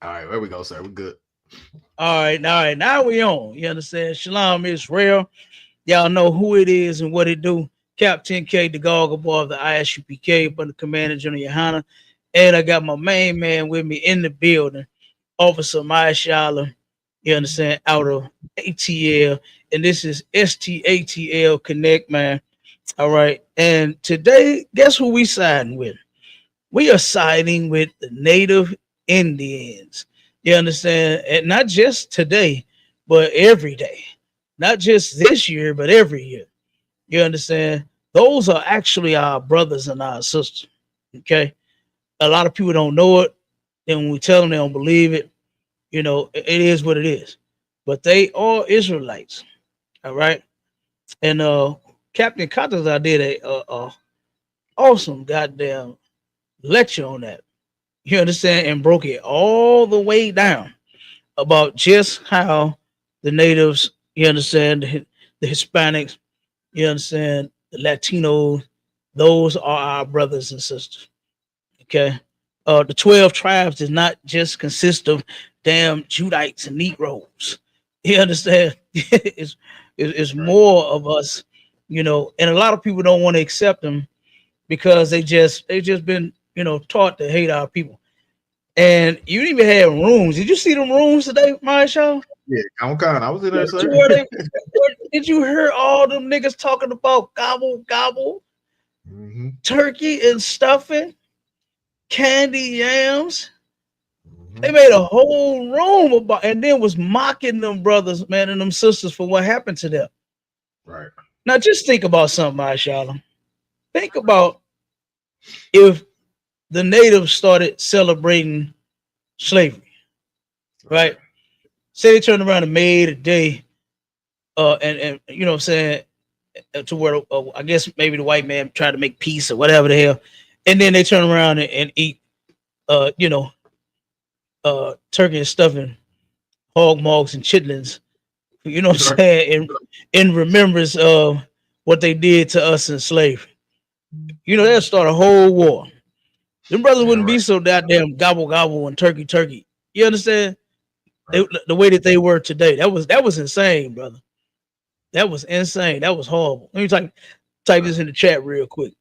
All right, there we go, sir. We're good. All right, now we on. You understand? Shalom Israel. Y'all know who it is and what it do. Captain K, the Goggle Boy of the ISUPK, but the Commander General YAHANNA. And I got my main man with me in the building, Officer Mashallah. You understand? Out of ATL. And this is STATL Connect, man. All right. And today, guess who we siding with? We are siding with the native Indians. You understand? And not just today, but every day. Not just this year, but every year. You understand? Those are actually our brothers and our sisters. Okay. A lot of people don't know it. And when we tell them, they don't believe it. You know, it is what it is. But they are Israelites. All right. And Captain Cottons, I did a awesome goddamn lecture on that. You understand? And broke it all the way down about just how the natives, you understand, the Hispanics, you understand, the Latinos, those are our brothers and sisters. Okay. The 12 tribes does not just consist of damn Judites and Negroes. You understand? It's Right. more of us, you know, and a lot of people don't want to accept them because they just been, you know, taught to hate our people. And you didn't even have rooms. Did you see them rooms today, my show? Yeah, I'm kind. I was in there, To sir. where they, did you hear all them niggas talking about gobble gobble, hmm turkey and stuffing, candy yams? They hmm made a whole room about, and then was mocking them brothers, man, and them sisters for what happened to them. Right. Now, just think about something, Mashallah. Think about if the natives started celebrating slavery, Right. right? Say they turned around and made a day, and you know what I'm saying, to where I guess maybe the white man tried to make peace or whatever the hell, and then they turn around and eat, you know, turkey and stuffing, hog mugs and chitlins. You know what I'm Right. saying, in remembrance of what they did to us in slavery. You know, they'll start a whole war. Them brothers Yeah. wouldn't be Right. so goddamn gobble gobble and turkey turkey. You understand? Right. The way that they were today, that was insane, brother. That was insane. That was horrible. Let me type Right. this in the chat real quick.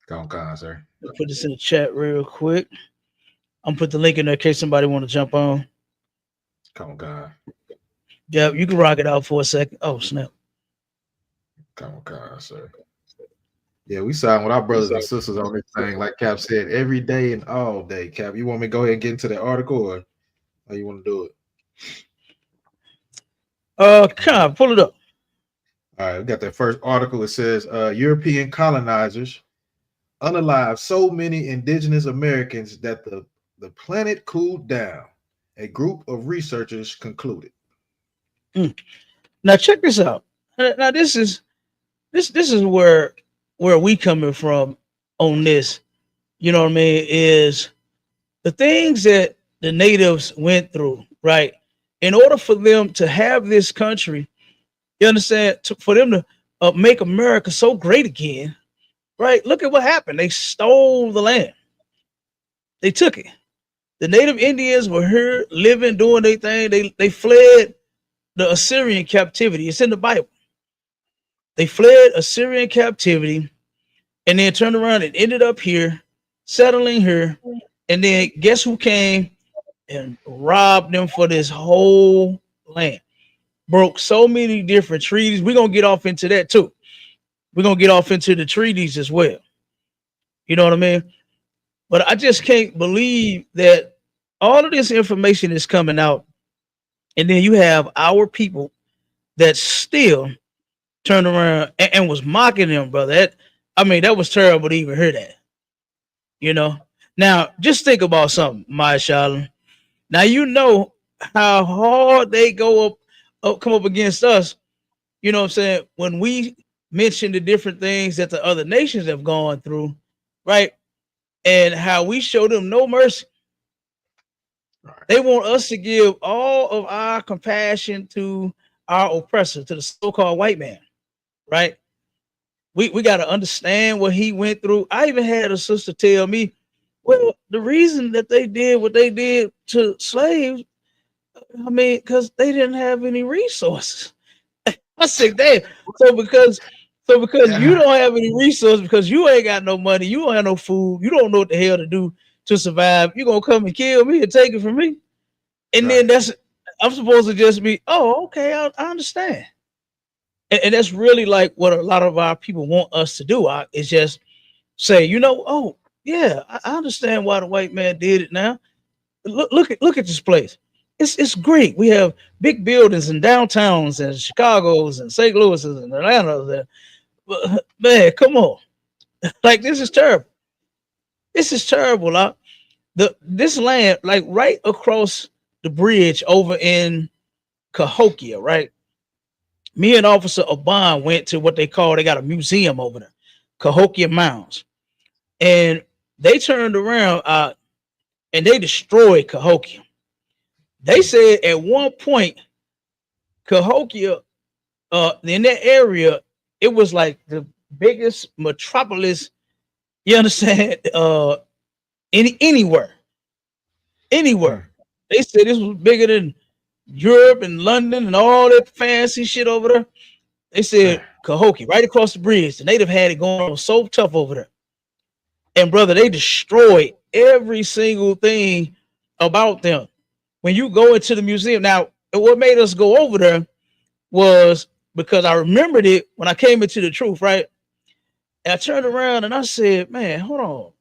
Come on, sir. Put this in the chat real quick. I'm gonna put the link in there in case somebody want to jump on. Come on. Yeah, you can rock it out for a second. Oh snap! Come on, sir. Yeah, we sign with our brothers and sisters on this thing, like Cap said, every day and all day. Cap, you want me to go ahead and get into that article, or you want to do it? Come on, pull it up. All right, we got that first article. It says European colonizers unalive so many indigenous Americans that the planet cooled down. A group of researchers concluded. Mm. Now check this out. Now this is where we coming from on this. You know what I mean? Is the things that the natives went through, right? In order for them to have this country, you understand, for them to make America so great again, right? Look at what happened. They stole the land. They took it. The native Indians were here living, doing their thing. They fled the Assyrian captivity. It's in the Bible. They fled Assyrian captivity and then turned around and ended up here, settling here. And then guess who came and robbed them for this whole land? Broke so many different treaties. We're gonna get off into that too. We're gonna get off into the treaties as well. You know what I mean? But I just can't believe that all of this information is coming out, and then you have our people that still turned around and was mocking them, brother. I mean, that was terrible to even hear that. You know. Now, just think about something, my Shalom. Now you know how hard they come up against us. You know what I'm saying? When we mention the different things that the other nations have gone through, right? And how we show them no mercy. All right. They want us to give all of our compassion to our oppressor, to the so-called white man, right? We got to understand what he went through. I even had a sister tell me, Well, the reason that they did what they did to slaves, I mean, because they didn't have any resources. I said, damn. So because because you Yeah. don't have any resources, because you ain't got no money, you don't have no food, you don't know what the hell to do to survive. You gonna come and kill me and take it from me, and then Right. I'm supposed to just be, oh, okay, I understand. And that's really like what a lot of our people want us to do. Is just say, oh yeah, I understand why the white man did it. Now look at this place. It's great. We have big buildings and downtowns and Chicago's and St. Louis's and Atlanta's. Man, come on. Like this is terrible. This is terrible. This land, like right across the bridge over in Cahokia, right? Me and Officer Oban went to what they got a museum over there, Cahokia Mounds. And they turned around and they destroyed Cahokia. They said at one point, Cahokia, in that area, it was like the biggest metropolis, you understand, anywhere. Anywhere. Mm. They said this was bigger than Europe and London and all that fancy shit over there. They said Man. Cahokia, right across the bridge. The native had it going on so tough over there. And brother, they destroyed every single thing about them. When you go into the museum, now what made us go over there was because I remembered it when I came into the truth, right? And I turned around and I said, man, hold on.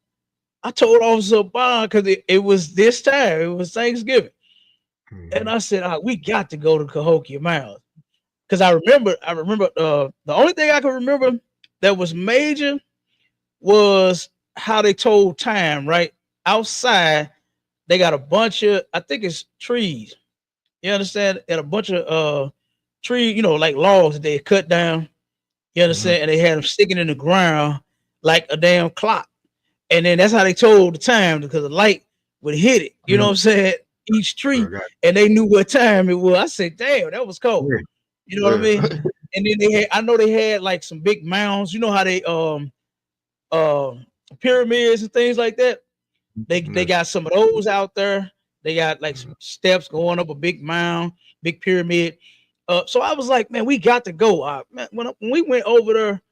I told Officer Bond because it was this time, it was Thanksgiving. And Mhm. I said, we got to go to Cahokia Mounds. Because I remember the only thing I can remember that was major was how they told time, right? Outside, they got a bunch of, I think it's trees. You understand? And a bunch of trees, like logs that they cut down. You Mhm. understand? And they had them sticking in the ground like a damn clock. And then that's how they told the time because the light would hit it. You know Yeah. what I'm saying? Each I tree, got and they knew what time it was. I said, damn, that was cold. yeah. You know what I Yeah. mean? And then I know they had like some big mounds. You know how they um pyramids and things like that. They Yeah. got some of those out there. They got like some steps going up a big mound, big pyramid. So I was like, man, we got to go. Man, when we went over there,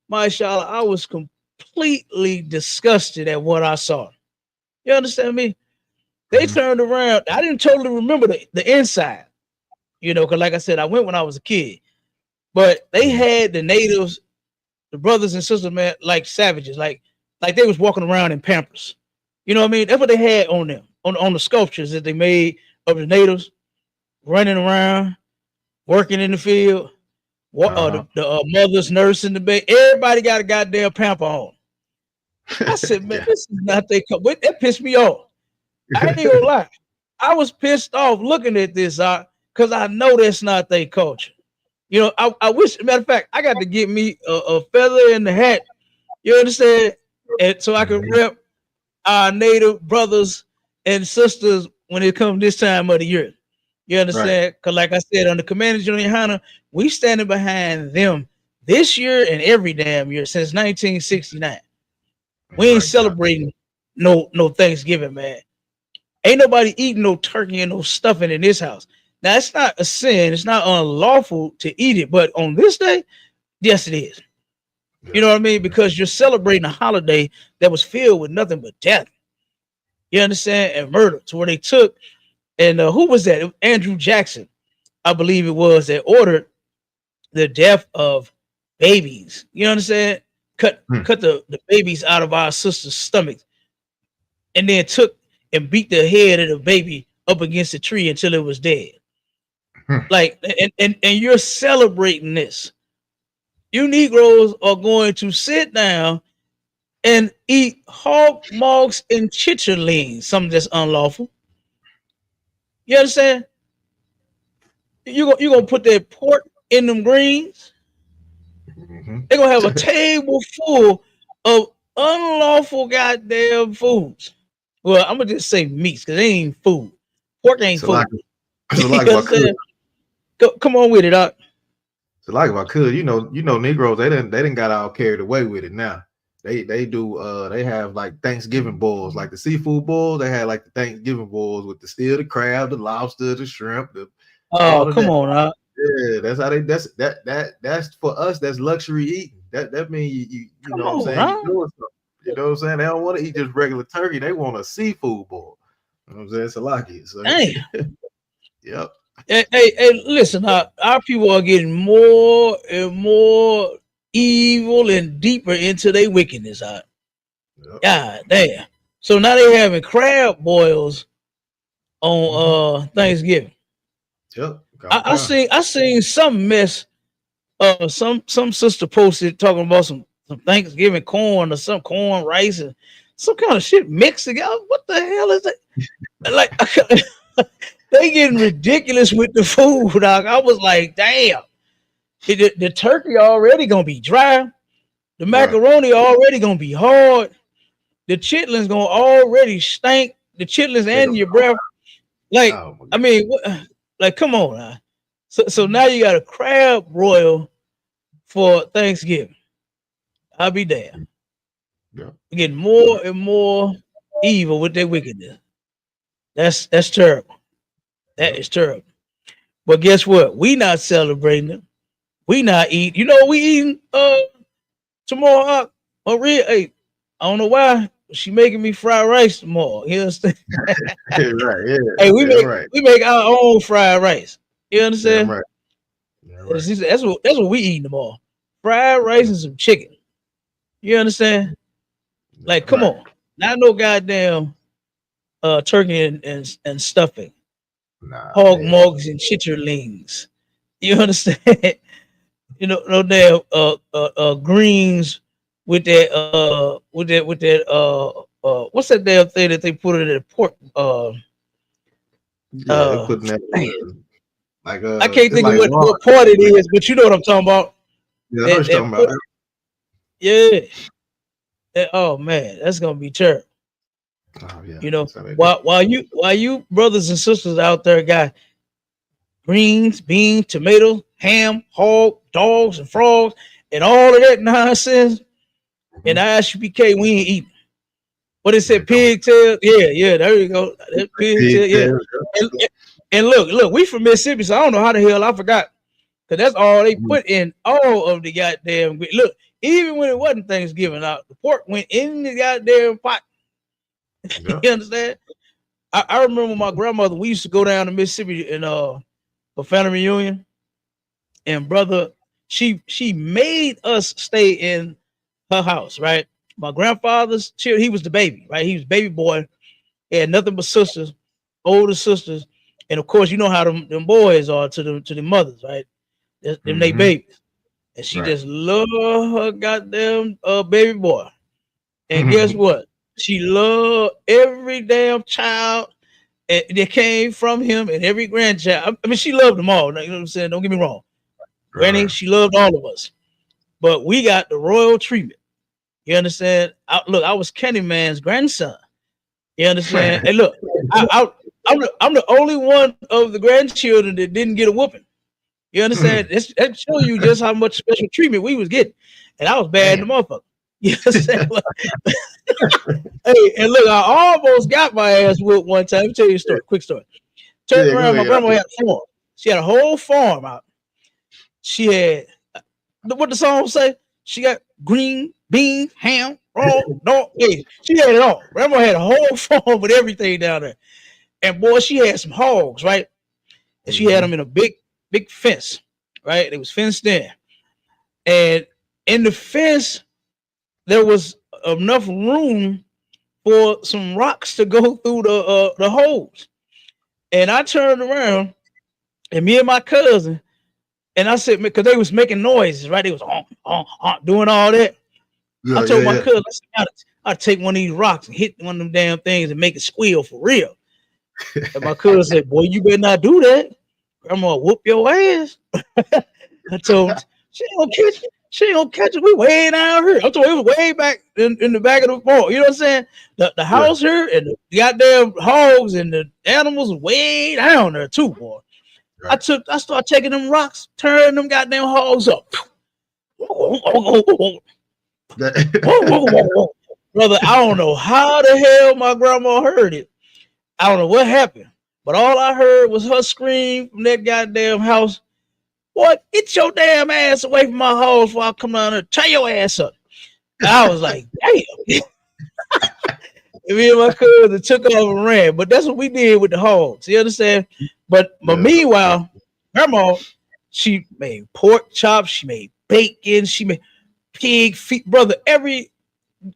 mashallah, I was completely disgusted at what I saw. You understand me? They Mhm. turned around. I didn't totally remember the inside, because like I said, I went when I was a kid. But they Mhm. had the natives, the brothers and sisters, man, like savages, like they was walking around in Pampers. You know what I mean? That's what they had on them, on the sculptures that they made of the natives running around, working in the field. Uh-huh. The mothers nursing the baby. Everybody got a goddamn pamper on. I said, man, Yeah. this is not they. That pissed me off. I ain't gonna lie. I was pissed off looking at this, because I know that's not their culture. I wish, matter of fact, I got to get me a feather in the hat. You understand? And so I can Mhm. rep our native brothers and sisters when it comes this time of the year. You Right. understand? Because, like I said, on the Commander Junior YAHANNA, we standing behind them this year and every damn year since 1969. We ain't Right. celebrating no Thanksgiving, man. Ain't nobody eating no turkey and no stuffing in this house. Now it's not a sin, it's not unlawful to eat it, but on this day, yes, it is. You Yeah. know what I mean? Because you're celebrating a holiday that was filled with nothing but death. You understand? And murder. To where they took, and who was that? Andrew Jackson, I believe it was, that ordered the death of babies. You understand? Cut Hmm. cut the babies out of our sisters' stomachs, and then took and beat the head of the baby up against the tree until it was dead. Hmm. Like, and you're celebrating this. You Negroes are going to sit down and eat hog mugs and chitterlings, something that's unlawful. You understand? You gonna put that pork in them greens. Mhm. They're gonna have a table full of unlawful goddamn foods. Well, I'm gonna just say meats because they ain't food. Pork ain't So like, food. so You like if I could, understand? Come on with it, Doc. so like if I could, Negroes, they didn't got all carried away with it now. They do they have like Thanksgiving bowls, like the seafood bowls. They had like the Thanksgiving bowls with the crab, the lobster, the shrimp, Oh, all of come that. on, huh? Yeah, that's how they. That's for us. That's luxury eating. That means you Come know what I'm on, saying. huh? You doing something. You know what I'm saying. They don't want to eat just regular turkey. They want a seafood bowl. You know what I'm saying. It's a lucky. So Dang. yep. Hey, listen, our people are getting more and more evil and deeper into their wickedness. Yep. God damn. So now they having crab boils on Thanksgiving. Yep. I seen some mess. Some sister posted talking about some Thanksgiving corn or some corn rice and some kind of shit mixed together. What the hell is that? Like they getting ridiculous with the food, dog. I was like, damn. The turkey already gonna be dry. The Right. macaroni already gonna be hard. The chitlins gonna already stink. The chitlins They and gonna- your breath. Like, Oh my I God. mean, like, come on now. So now you got a crab broil for Thanksgiving. I'll be damned. Yep. We're getting more and more evil with their wickedness. That's terrible. That Yep. is terrible. But guess what? We not celebrating it. We not eating. You know we eating tomorrow. Maria, hey, I don't know why she making me fried rice tomorrow. You understand? Right. Yeah. Hey, Damn right. we make our own fried rice. You Damn understand? right. Damn right. That's what we eating tomorrow. Fried rice and some chicken. You understand? Like, Damn come right. on. Not no goddamn turkey and stuffing. Nah. Hog Hell. mugs and chitterlings. You understand? You know, no damn greens with that what's that damn thing that they put in the pork Yeah. They uh putting that man, like I can't it's think of like raw. what part it is, but you know what I'm talking about. Yeah. I know what That you're that talking pork, about. yeah. Oh man, that's gonna be terrible. Oh yeah. You know, That's how they do. while you brothers and sisters out there got greens, beans, tomatoes, ham, hog, dogs, and frogs, and all of that nonsense. And Mhm. ISUPK, we ain't eating. What it Yeah. said, Come on. pigtail. Yeah, there you go. That pigtail, yeah. Pigtails. And, and look, we from Mississippi, so I don't know how the hell I forgot. Because that's all they put in all of the goddamn. Look, even when it wasn't Thanksgiving out, the pork went in the goddamn pot. Yeah. You understand? I remember my grandmother, we used to go down to Mississippi and for family reunion. And brother, she made us stay in her house, right? My grandfather's child, he was the baby, right? He was baby boy. He had nothing but sisters, older sisters, and of course, you know how them boys are to the mothers, right? Them they Mm-hmm. babies, and she Right. just loved her goddamn baby boy. And guess Right. what? She loved every damn child that came from him and every grandchild. I mean, she loved them all. You know what I'm saying? Don't get me wrong. Granny, she loved all of us, but we got the royal treatment. You understand? Look, I was Kenny Man's grandson. You understand? Hey, look, I'm the only one of the grandchildren that didn't get a whooping. You understand? That show you just how much special treatment we was getting, and I was bad in Damn. the motherfucker. You understand? Hey, and look, I almost got my ass whooped one time. Let me tell you a story. Quick story. Turned Yeah. Go around, my ahead. grandma had a farm. She had a whole farm out. She had what the song say? She got green beans, ham, raw dog. Yeah, she had it all. Grandma had a whole farm with everything down there. And boy, she had some hogs, right? And she had Mm-hmm. them in a big fence, right? It was fenced in. And in the fence, there was enough room for some rocks to go through the holes. And I turned around, and me and my cousin, and I said, because they was making noises, right? They was doing all that. I Yeah. told Yeah. my Yeah. cousin, I said, I'd take one of these rocks and hit one of them damn things and make it squeal for real. And my cousin said, boy, you better not do that. Grandma whoop your ass. I told him, she ain't gonna catch you. She ain't gonna catch us. We way down here. I told him it was way back in the back of the farm. You know what I'm saying? The Yeah. house here and the goddamn hogs and the animals way down there too, boy. Right. I started taking them rocks, turning them goddamn hogs up. Whoa, whoa, whoa, whoa. Brother, I don't know how the hell my grandma heard it. I don't know what happened, but all I heard was her scream from that goddamn house. Boy, get your damn ass away from my house before I come down there. Tie your ass up. I was like, damn. Me and my cousin took off and ran. But that's what we did with the hogs. You understand? But meanwhile, grandma, she made pork chops, she made bacon, she made pig feet. Brother, every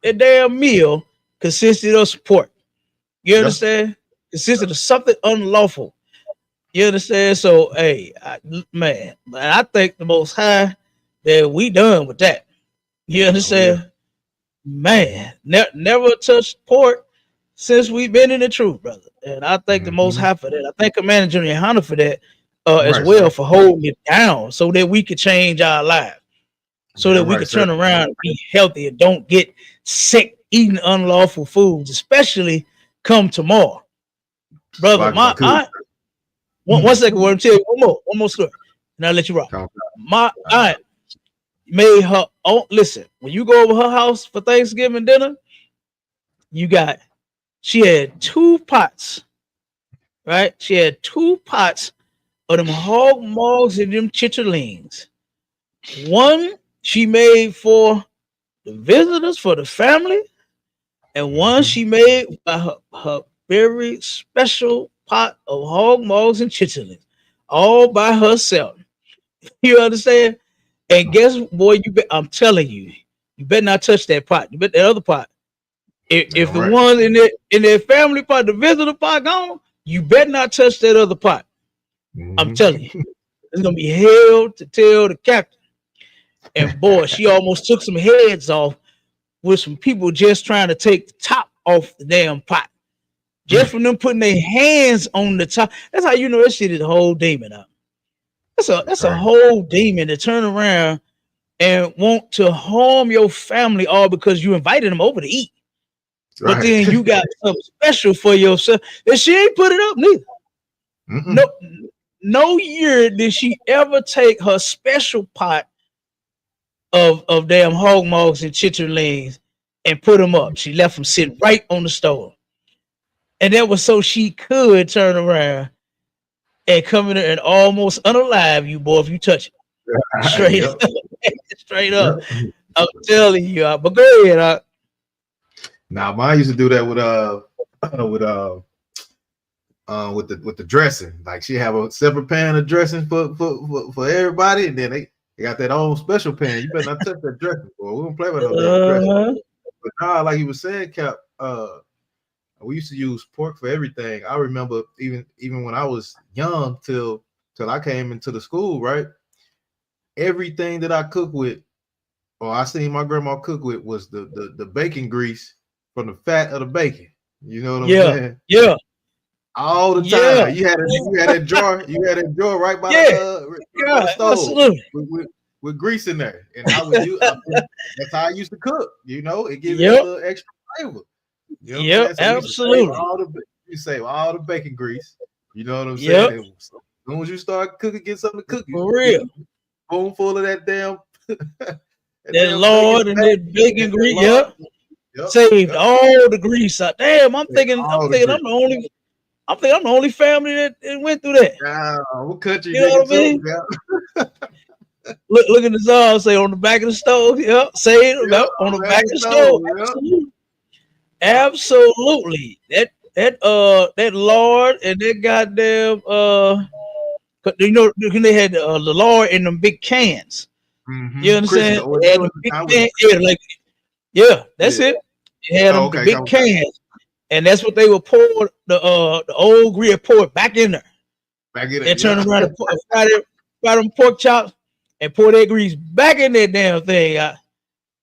damn meal consisted of pork. You understand? Consisted of something unlawful. You understand? So, hey, man, I think the Most High that we done with that. You understand? Man, never touched pork since we've been in the truth, brother. And I thank the Most High for that. I thank Commander Junior HISPANICS for that as well, for holding it down so that we could change our lives, so that we could turn around and be healthy and don't get sick eating unlawful foods, especially come tomorrow. Brother, my aunt, one second, I'm tell you one more story, and I'll let you rock. My aunt made her own. Listen, when you go over her house for Thanksgiving dinner, she had 2 pots, right? She had 2 pots of them hog maws and them chitterlings. One she made for the visitors, for the family, and one she made by her very special pot of hog maws and chitterlings, all by herself. You understand? And guess, boy, I'm telling you, you better not touch that pot. You bet that other pot. If the one in their family pot, the visitor pot gone, you better not touch that other pot. I'm telling you, it's gonna be hell to tell the captain. And boy, she almost took some heads off with some people just trying to take the top off the damn pot. Just from them putting their hands on the top. That's how you know that shit is a whole demon out. That's a whole demon to turn around and want to harm your family all because you invited them over to eat. But then you got something special for yourself. And she ain't put it up neither. No year did she ever take her special pot of damn hog maws and chitterlings and put them up. She left them sitting right on the stove. And that was so she could turn around and come in there and almost unalive you, boy, if you touch it. Straight up. Straight up. I'm telling you. But go ahead. Now, mine used to do that with the dressing. Like she have a separate pan of dressing for everybody, and then they got that own special pan. You better not touch that dressing, boy. We don't play with no dressing. But now, like you were saying, Cap, we used to use pork for everything. I remember even when I was young till I came into the school, right? Everything that I cooked with, or I seen my grandma cook with, was the bacon grease from the fat of the bacon. You know what I'm saying? Yeah. All the time. You had that jar. You had that jar right by the stove with grease in there, and I would use. That's how I used to cook. You know, it gives you a little extra flavor. You know so absolutely. You save all the bacon grease. You know what I'm saying? As soon as you start cooking, get something to cook. For real. Spoon full of that damn. that Lord and that bacon grease. Saved all the grease out. Damn, I'm thinking I'm the only family that went through that. What country? You know what I mean? Look at the song, say on the back of the stove. Say it on the back of the stove. Absolutely. That Lord and that goddamn you know they had the Lord in them big cans. You understand? That's it. They had them the big cans, and that's what they would pour the old grease, pour it back in there. And turn around and fry them pork chops and pour that grease back in that damn thing.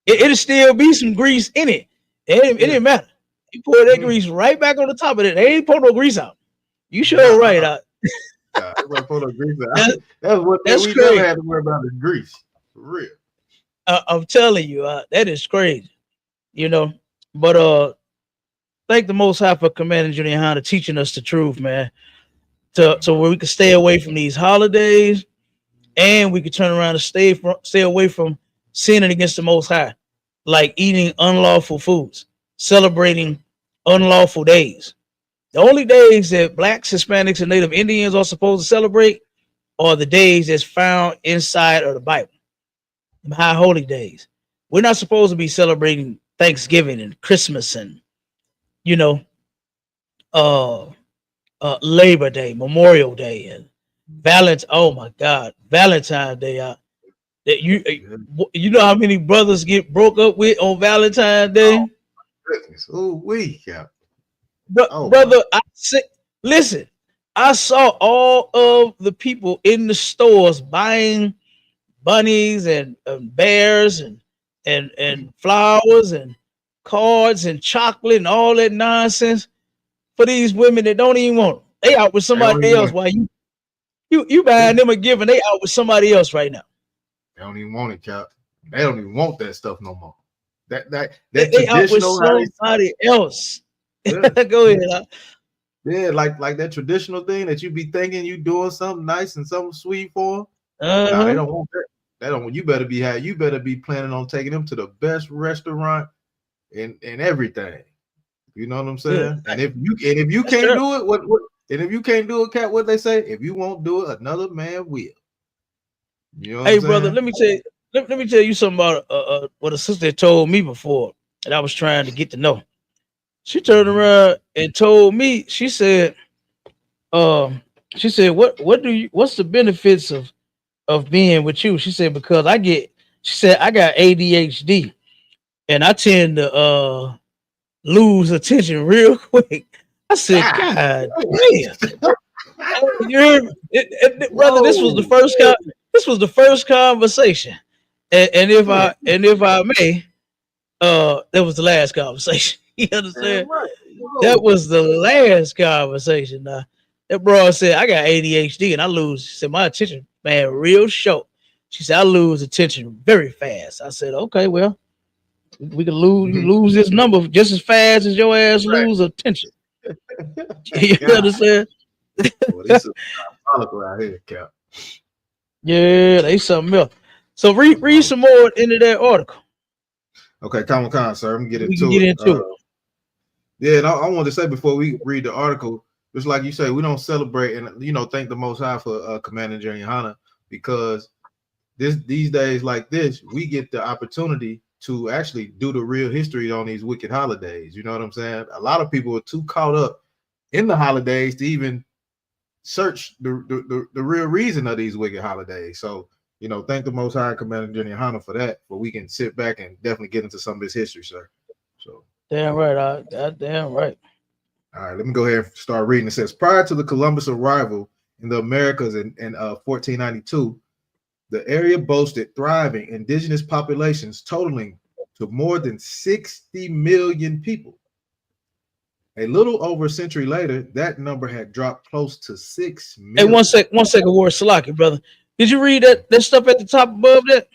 It'll still be some grease in it. It didn't matter. You pour that grease right back on the top of it. They ain't pour no grease out. You sure right out. That's what we never had to worry about is grease. For real. I'm telling you, that is crazy. You know, but thank the Most High for Commander Junior HISPANICS teaching us the truth, man. So where we can stay away from these holidays, and we can turn around and stay away from sinning against the Most High. like eating unlawful foods, celebrating unlawful days. The only days that blacks, Hispanics, and Native Indians are supposed to celebrate are the days that's found inside of the Bible, the high holy days. We're not supposed to be celebrating Thanksgiving and Christmas and you know, uh, Labor Day, Memorial Day, and Valentine. Oh my God, Valentine's Day. That Yeah. you know how many brothers get broke up with on Valentine's Oh Day, goodness. Oh we yeah. Oh my brother. Listen. I saw all of the people in the stores buying bunnies and bears and flowers and cards and chocolate and all that nonsense for these women that don't even want them. They out with they don't somebody even else want while you it. buying them a gift and they out with somebody else right now. They don't even want it, Cap. They don't even want that stuff no more. That They out with traditional how they somebody else. yeah. Go ahead. Yeah, like that traditional thing that you be thinking you doing something nice and something sweet for them. Nah, they Uh-huh. don't want that. They don't. You better be planning on taking them to the best restaurant and everything. You know what I'm Yeah. saying? And if you That's can't terrible. do it, what? And if you can't do it, Cat, what they say? If you won't do it, another man will. You know what I'm Hey, brother, saying? let me tell you. Let me tell you something about what a sister told me before, and I was trying to get to know. She turned Mm-hmm. around and told me. Um, she said, what's the benefits of being with you?" She said, "Because she said, I got ADHD and I tend to lose attention real quick." I said, Ah, "God damn." You hear me? Brother, whoa. this was the first conversation. And Yeah, if I may, that was the last conversation. You damn understand? right. That Whoa. was the last conversation. Now, that bro said, I got ADHD and I lose. She said, my attention, man, real short. She said, I lose attention very fast. I said, okay, well, we can lose this number just as fast as your ass Right. lose attention. You God, understand? well, these are diabolical out here, Cap. Yeah, they something else. So read Diabolical. some more into that article. Okay, Common Con, sir. I'm gonna get We can into get it. into it. Yeah, and I wanted to say before we read the article, just like you say, we don't celebrate and thank the Most High for Commander Journey Hana because these days like this, we get the opportunity to actually do the real history on these wicked holidays. You know what I'm saying? A lot of people are too caught up in the holidays to even search the real reason of these wicked holidays. So, thank the Most High Commander Journey Hana for that, but we can sit back and definitely get into some of this history, sir. So. Damn right. Damn right. All right, let me go ahead and start reading. It says, prior to the Columbus arrival in the Americas in 1492, the area boasted thriving indigenous populations totaling to more than 60 million people. A little over a century later, that number had dropped close to 6 Hey, million. one second, Ward Salaki, brother. Did you read that stuff at the top above that?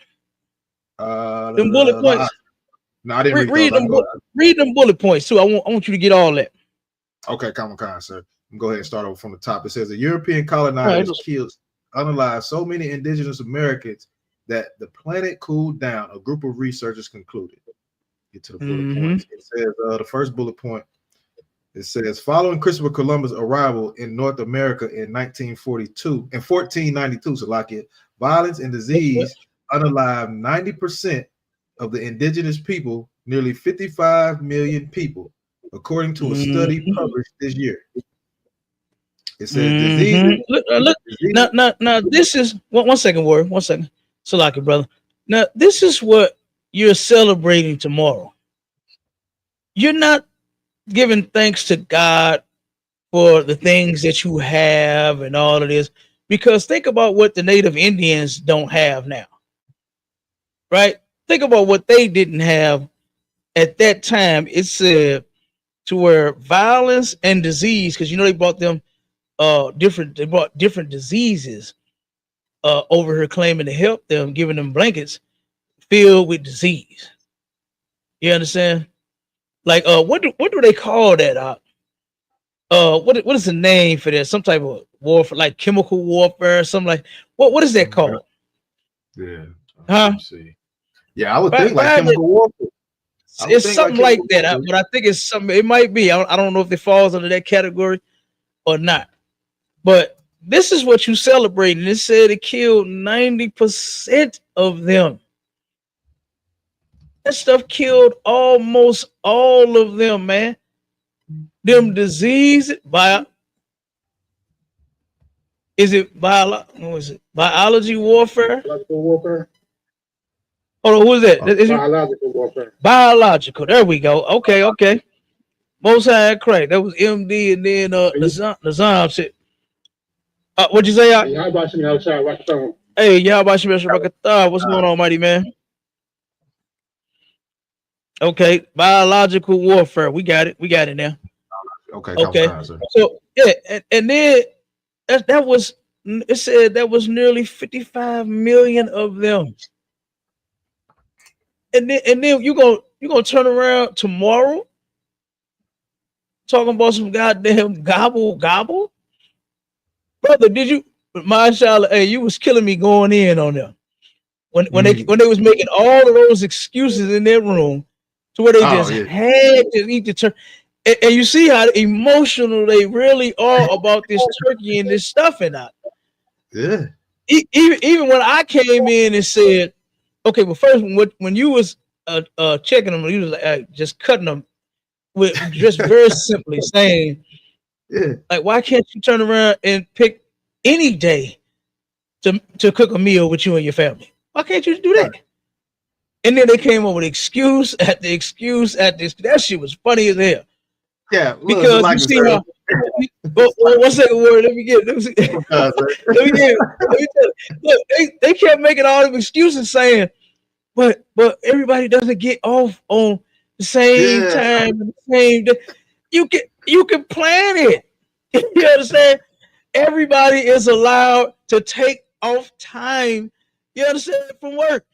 Them bullet No, points. I didn't read those. I can go. Read them bullet points too. I want you to get all that. Okay, Common Con, sir. I'm go ahead and start over from the top. It says the European All right. colonizers killed, unalive so many indigenous Americans that the planet cooled down. A group of researchers concluded. Get to the bullet Mm-hmm. points. It says the first bullet point. It says following Christopher Columbus' arrival in North America in 1942 and 1492, so like it, violence and disease unalived 90% of the indigenous people, nearly 55 million people, according to a study Mm-hmm. published this year. It says diseases. Mm-hmm. Look. Diseases. Now. This is one second, Ward. 1 second, Salaki, brother. Now, this is what you're celebrating tomorrow. You're not giving thanks to God for the things that you have and all of this, because think about what the Native Indians don't have now, right? Think about what they didn't have at that time. It said to where violence and disease, because they brought them they brought different diseases over here claiming to help them, giving them blankets filled with disease. You understand? Like what do they call that? What is the name for that? Some type of warfare, like chemical warfare, something like what is that called? Yeah. Let Huh? me see. Yeah, I would think like chemical warfare. I would It's think like something like that, but I think it's something. It might be. I don't know if it falls under that category or not. But this is what you celebrating. It said it killed 90% of them. That stuff killed almost all of them, man. Them disease by is it what is it? Biology warfare? Biological warfare. Hold on, who is that? Is it Biological warfare. biological? There we go. Okay. Most high crack. That was MD, and then the Zom shit. What'd you say? Yeah, I'm watching outside. Watch the phone. Hey, y'all about you, what's going on, mighty man? Okay, biological warfare. We got it now. Okay. So yeah, and then that was, it said that was nearly 55 million of them. And then you gonna turn around tomorrow talking about some goddamn gobble, brother. Did you, mashallah? Hey, you was killing me going in on them when they was making all of those excuses in their room to where they had to eat the turkey. And you see how emotional they really are about this turkey and this stuff and that. Yeah. Even when I came in and said, okay, well, first when you was checking them, you was like, just cutting them with just very simply saying, like, why can't you turn around and pick any day to cook a meal with you and your family? Why can't you do that? And then they came up with excuse after excuse at this. That shit was funny as hell. Yeah, because you see how. One second, word. Let me get. Let me get. Look, they kept making all them excuses, saying, but everybody doesn't get off on the same time, the same day. You can plan it. You understand? Everybody is allowed to take off time. You understand, from work.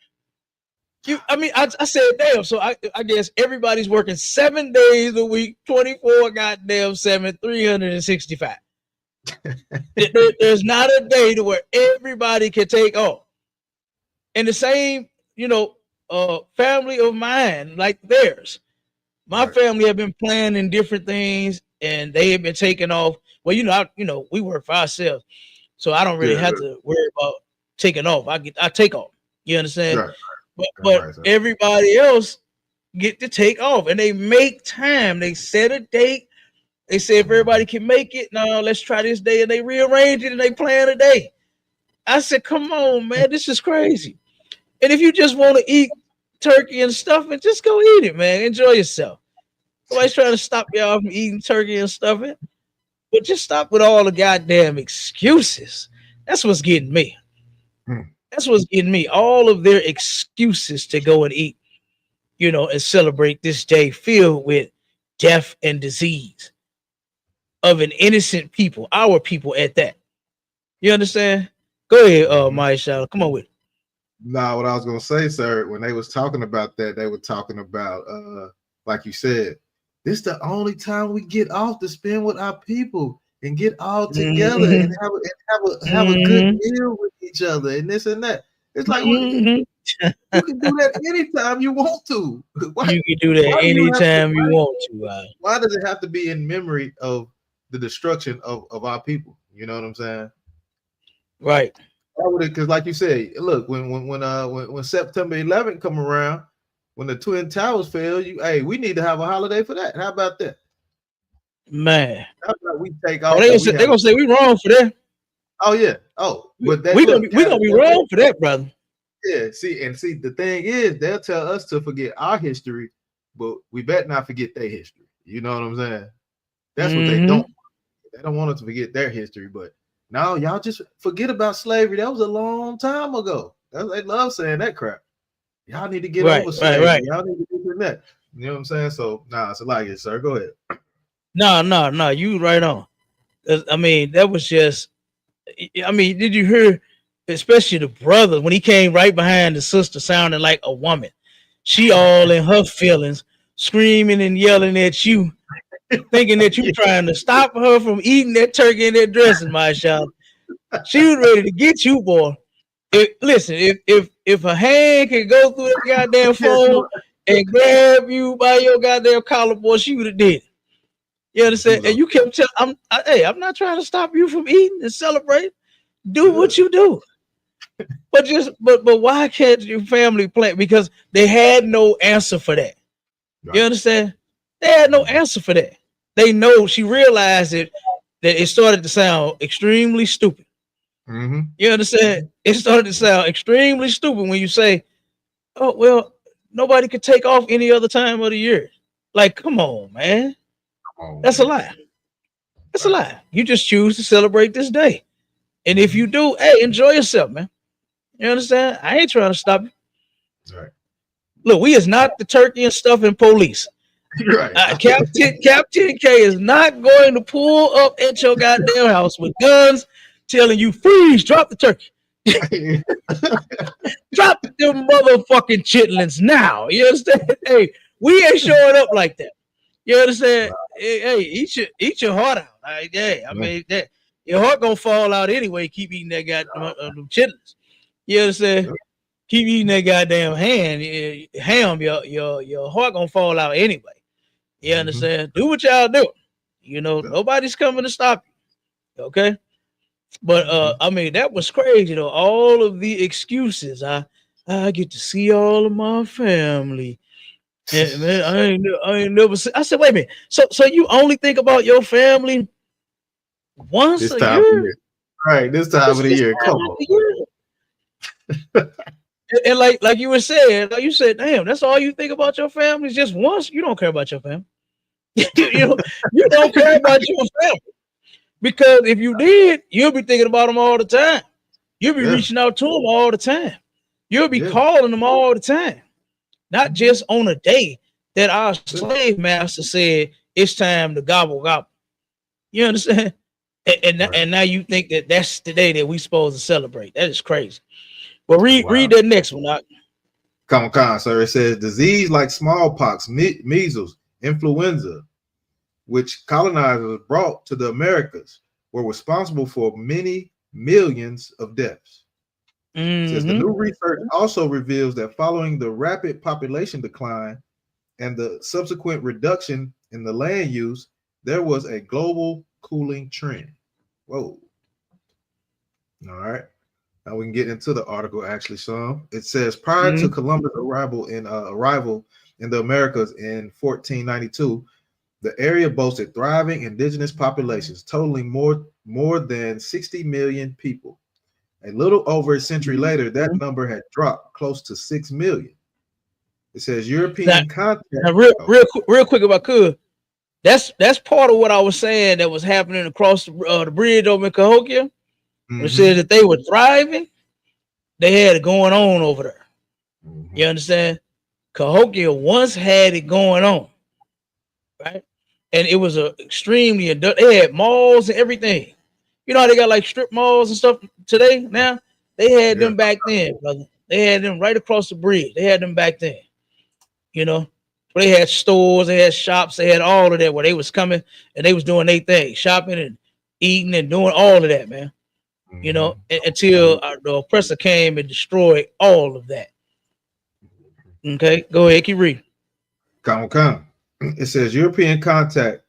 I said, damn. So I guess everybody's working 7 days a week, 24 goddamn 7, 365. There's not a day to where everybody can take off. And the same, family of mine, like theirs. My family have been planning different things, and they have been taking off. Well, we work for ourselves, so I don't really have to worry about taking off. I take off. You understand? Right. But everybody else get to take off, and they make time. They set a date. They say if everybody can make it, now let's try this day, and they rearrange it and they plan a day. I said, come on, man, this is crazy. And if you just want to eat turkey and stuffing, just go eat it, man. Enjoy yourself. Nobody's trying to stop y'all from eating turkey and stuffing, but just stop with all the goddamn excuses. That's what's getting me. That's what's getting me. All of their excuses to go and eat, and celebrate this day filled with death and disease of an innocent people, our people at that. You understand? Go ahead, Maya Shadow. Come on with it. Nah, what I was gonna say, sir, when they was talking about that, they were talking about like you said, this is the only time we get off to spend with our people and get all together and have a good meal with each other and this and that. It's like you can do that anytime you want to. Why, you can do that anytime you want to. Why does it have to be in memory of the destruction of our people? You know what I'm saying? Right. Because, like you said, look, when September 11th come around, when the Twin Towers fell, we need to have a holiday for that. How about that? Man, how about we take off? They're gonna say we wrong for that. Oh yeah. Oh, but we're gonna be wrong for that, brother. Yeah. See, the thing is, they'll tell us to forget our history, but we better not forget their history. You know what I'm saying? That's what they don't. They don't want us to forget their history, but now y'all just forget about slavery. That was a long time ago. They love saying that crap. Y'all need to get over slavery. Right. Y'all need to do that. You know what I'm saying? So it's like it, sir. Go ahead. No, you right on. I mean, that was just. I mean, did you hear, especially the brother, when he came right behind the sister, sounding like a woman? She all in her feelings, screaming and yelling at you, thinking that you trying to stop her from eating that turkey and that dressing, my child. She was ready to get you, boy. Listen, if a hand can go through that goddamn phone and grab you by your goddamn collar, boy, she would have did it. You understand? And you kept telling, I'm not trying to stop you from eating and celebrating. Do what you do. But why can't your family plan? Because they had no answer for that. Right. You understand? They had no answer for that. They know she realized it that it started to sound extremely stupid. Mm-hmm. You understand? It started to sound extremely stupid when you say, "Oh well, nobody could take off any other time of the year." Like, come on, man. That's a lie. That's a lie. You just choose to celebrate this day. And if you do, hey, enjoy yourself, man. You understand? I ain't trying to stop you. Right. Look, we is not the turkey and stuffing police. Right. Captain K is not going to pull up at your goddamn house with guns telling you, freeze, drop the turkey. Drop them motherfucking chitlins now. You understand? Hey, we ain't showing up like that. You understand? Hey, eat your heart out. Like, hey, I mean that your heart gonna fall out anyway. Keep eating that goddamn chitlins. You understand? Yep. Keep eating that goddamn ham. Your heart gonna fall out anyway. You understand? Do what y'all do. You know, nobody's coming to stop you. Okay. But I mean, that was crazy though. All of the excuses. I get to see all of my family. And man, I ain't never seen. I said, wait a minute. So you only think about your family once This a time of the year? year. Right, this time of the year. Come on. And like you were saying, like you said, damn, that's all you think about your family is just once. You don't care about your family. you don't care about your family. Because if you did, you'll be thinking about them all the time. You'll be reaching out to them all the time. You'll be calling them all the time. Not just on a day that our slave master said it's time to gobble gobble. You understand? And now you think that that's the day that we supposed to celebrate. That is crazy. Well, read that next one out. Come on, sir. It says disease like smallpox, measles, influenza, which colonizers brought to the Americas, were responsible for many millions of deaths. Says the new research also reveals that following the rapid population decline and the subsequent reduction in the land use, there was a global cooling trend. Whoa. All right. Now we can get into the article actually some. It says prior to Columbus' arrival in the Americas in 1492, the area boasted thriving indigenous populations totaling more than 60 million people. A little over a century later, that number had dropped close to 6 million. It says European contact. Now real quick, if I could, that's part of what I was saying that was happening across the bridge over in Cahokia. It says that they were thriving. They had it going on over there. You understand? Cahokia once had it going on, right? And it was a extremely. They had malls and everything. You know how they got like strip malls and stuff today? Now they had them back then, brother. They had them right across the bridge. They had them back then. You know, they had stores, they had shops, they had all of that where they was coming and they was doing their thing, shopping and eating and doing all of that, man. You know, until the oppressor came and destroyed all of that. Okay, go ahead, keep reading. Come. It says European contact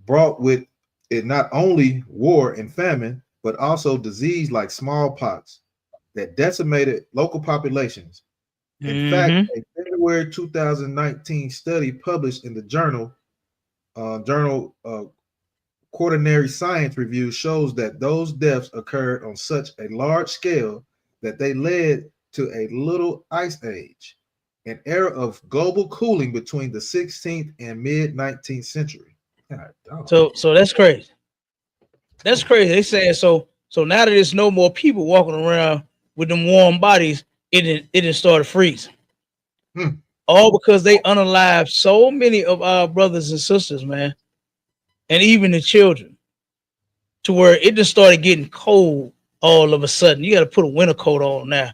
brought with it not only war and famine, but also disease like smallpox that decimated local populations. In fact, a February 2019 study published in the journal Quaternary Science Review shows that those deaths occurred on such a large scale that they led to a little ice age, an era of global cooling between the 16th and mid 19th century. So that's crazy. That's crazy. They saying so now that there's no more people walking around with them warm bodies, it didn't start freezing. All because they unalived so many of our brothers and sisters, man, and even the children, to where it just started getting cold all of a sudden. You got to put a winter coat on now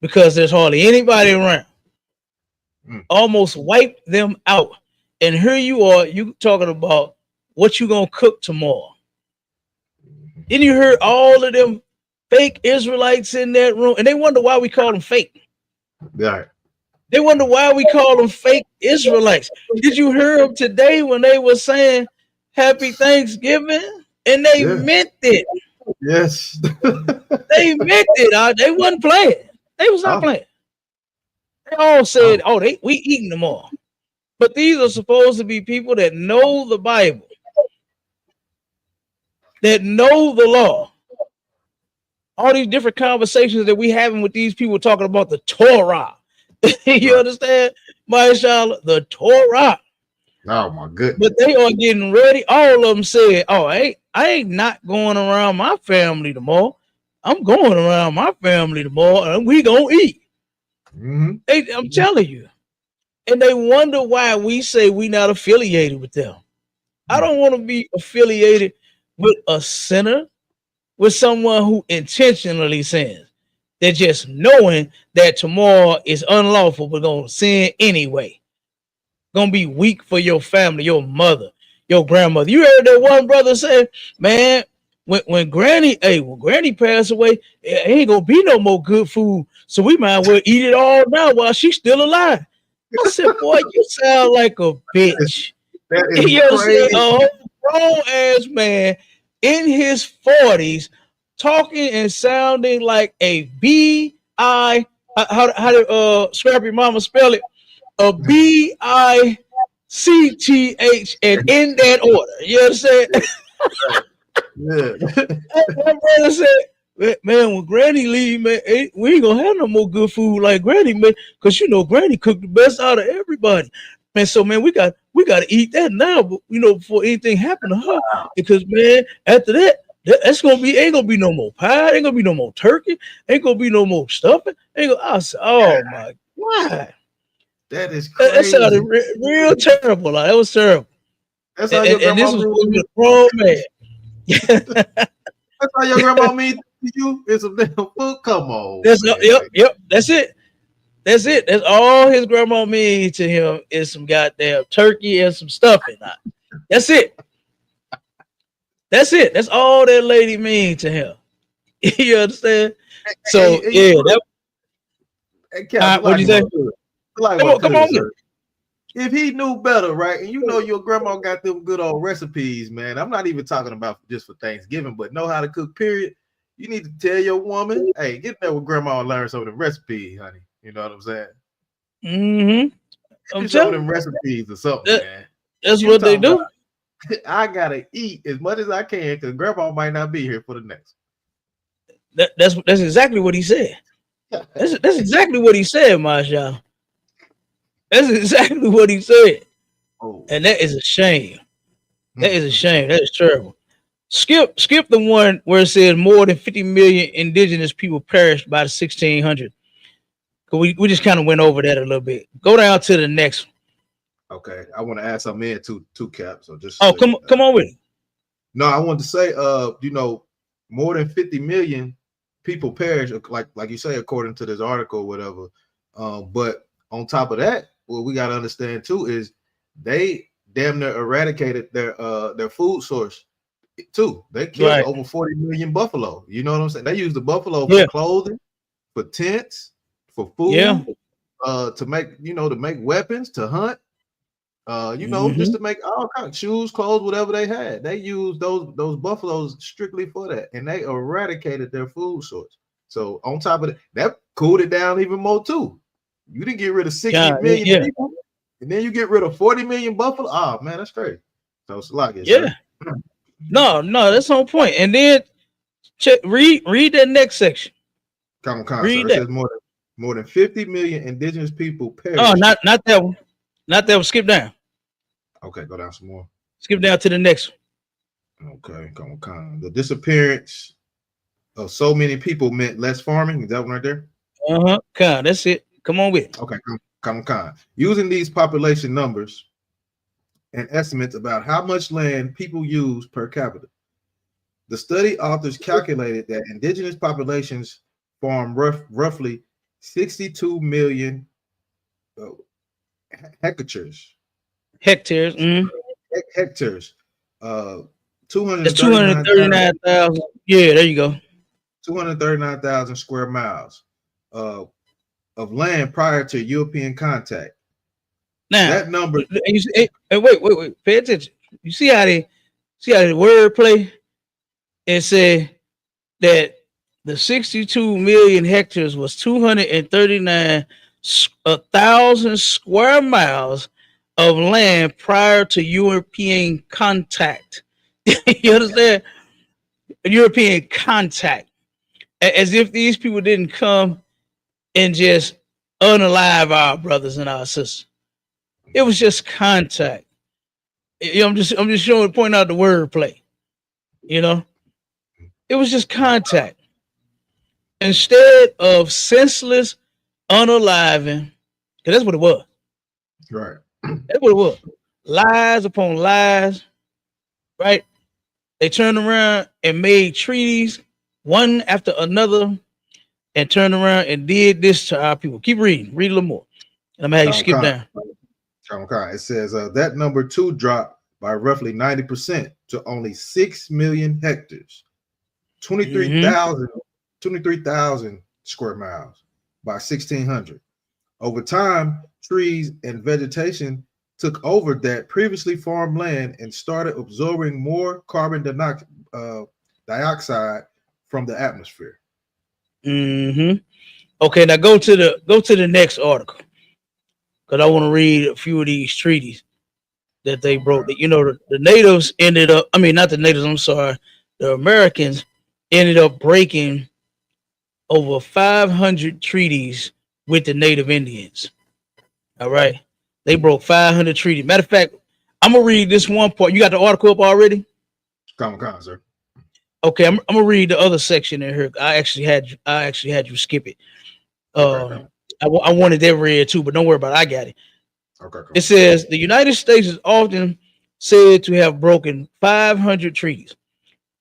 because there's hardly anybody around. Almost wiped them out. And here you are, you talking about what you gonna cook tomorrow. Then you heard all of them fake Israelites in that room, and they wonder why we call them fake. Right. They wonder why we call them fake Israelites. Did you hear them today when they were saying Happy Thanksgiving? And they Yeah. meant it. Yes. They meant it. They wasn't playing. They was not Oh, playing. They all said, oh, "Oh, we eating them all." But these are supposed to be people that know the Bible, that know the law. All these different conversations that we having with these people talking about the Torah. You right. understand? Mashallah, the Torah. Oh my goodness. But they are getting ready. All of them said, "Oh, I ain't not going around my family tomorrow. I'm going around my family tomorrow, and we gonna eat." Mm-hmm. I'm telling you. And they wonder why we say we not affiliated with them. I don't want to be affiliated with a sinner, with someone who intentionally sins. They're just knowing that tomorrow is unlawful, but gonna sin anyway. Gonna be weak for your family, your mother, your grandmother. You heard that one brother say, "Man, when Granny passed away, it ain't gonna be no more good food. So we might as well eat it all now while she's still alive." I said, "Boy, you sound like a bitch." That is You know what I'm saying? A crazy. whole grown ass man in his 40s talking and sounding like a B-I. How did Scrappy Mama spell it? A B-I-C-T-H, and in that order. You understand? Yeah. My brother said, "Man, when Granny leave, man, we ain't gonna have no more good food like Granny, man, because you know Granny cooked the best out of everybody. Man, so man, we gotta eat that now, but you know, before anything happened to her, because man, after that's gonna be ain't gonna be no more pie, ain't gonna be no more turkey, ain't gonna be no more stuffing. I said, oh my god, That is that sounded crazy. real terrible. Like, that was terrible. That's how And, your and this grandma was mean supposed to to be you. a grown man. That's how your grandma mean to you. It's some damn food. Come on, That's man. yep. That's it. That's it. That's all his grandma means to him is some goddamn turkey and some stuffing. That's it. That's it. That's all that lady means to him. You understand? So And you yeah, know, that hey, Cap, what'd like you what say? good. Like Come what on, come good, on with it. sir. If he knew better, right? And you know your grandma got them good old recipes, man. I'm not even talking about just for Thanksgiving, but know how to cook, period. You need to tell your woman, hey, get there with grandma and learn some of the recipes, honey. You know what I'm saying? Mm-hmm. Get I'm you some of telling them you. recipes or something, That, man. that's You what they talking about do. I gotta eat as much as I can because grandma might not be here for the next. That's exactly what he said. That's exactly what he said, Masha. That's exactly what he said. Oh, And that is a shame. That is a mm. shame. That is terrible. Skip the one where it says more than 50 million indigenous people perished by the 1600s. We just kind of went over that a little bit. Go down to the next one. Okay. I want to add something in two caps. So just Oh, so you know. come on with it. No, I want to say, more than 50 million people perish, like you say, according to this article, or whatever. But on top of that, what we got to understand too is they damn near eradicated their food source too. They killed Right. over 40 million buffalo. You know what I'm saying? They used the buffalo for Yeah. clothing, for tents, for Yeah. food, to make to make weapons, to hunt. Just Mm-hmm. to make all kinds of shoes, clothes, whatever they had. They used those buffaloes strictly for that, and they eradicated their food source. So on top of that cooled it down even more too. You didn't get rid of 60 Yeah. million Yeah. people, and then you get rid of 40 million buffalo. Oh man, that's crazy. So it's like it, Yeah. sir. No, that's on point. And then read that next section. Come on, sir. Read It that. says more than 50 million indigenous people Oh, perished. not that one. Not that one. Skip down. Okay, go down some more. Skip down to the next Okay, come on. The disappearance of so many people meant less farming. Is that one right there? one. Con, that's it. Come on with it. Okay, come. Using these population numbers and estimates about how much land people use per capita, the study authors calculated that indigenous populations farm roughly 62 million uh, hectares. Hectares. Mm-hmm. Hectares. Uh, That's 239,000. Yeah, there you go. 239,000 square miles. Uh, of land prior to European contact. Now, That number, wait, pay attention. You see how the word play? It said that the 62 million hectares was 239,000 square miles of land prior to European contact. You understand? European contact. As if these people didn't come and just unalive our brothers and our sisters. It was just contact. You know, I'm just showing, pointing out the wordplay. You know, it was just contact. Instead of senseless unaliving, because that's what it was. right? That's what it was. Lies upon lies, right? They turned around and made treaties one after another and turned around and did this to our people. Keep reading. Read a little more. And I'm going to have you skip down. It says that number 2 dropped by roughly 90% to only 6 million hectares, 23,000 square miles by 1600. Over time, trees and vegetation took over that previously farmed land and started absorbing more carbon dioxide from the atmosphere. Okay, now go to the next article, because I want to read a few of these treaties that they broke. That, you know, the natives ended up, I mean, not the natives, I'm sorry, the Americans ended up breaking over 500 treaties with the native Indians. All right. They broke 500 treaties. Matter of fact, I'm going to read this one part. You got the article up already? Come on, sir. Okay, I'm going to read the other section in here. I actually had you skip it. I wanted that read too, but don't worry about it. I got it. Okay. It says the United States is often said to have broken 500 treaties,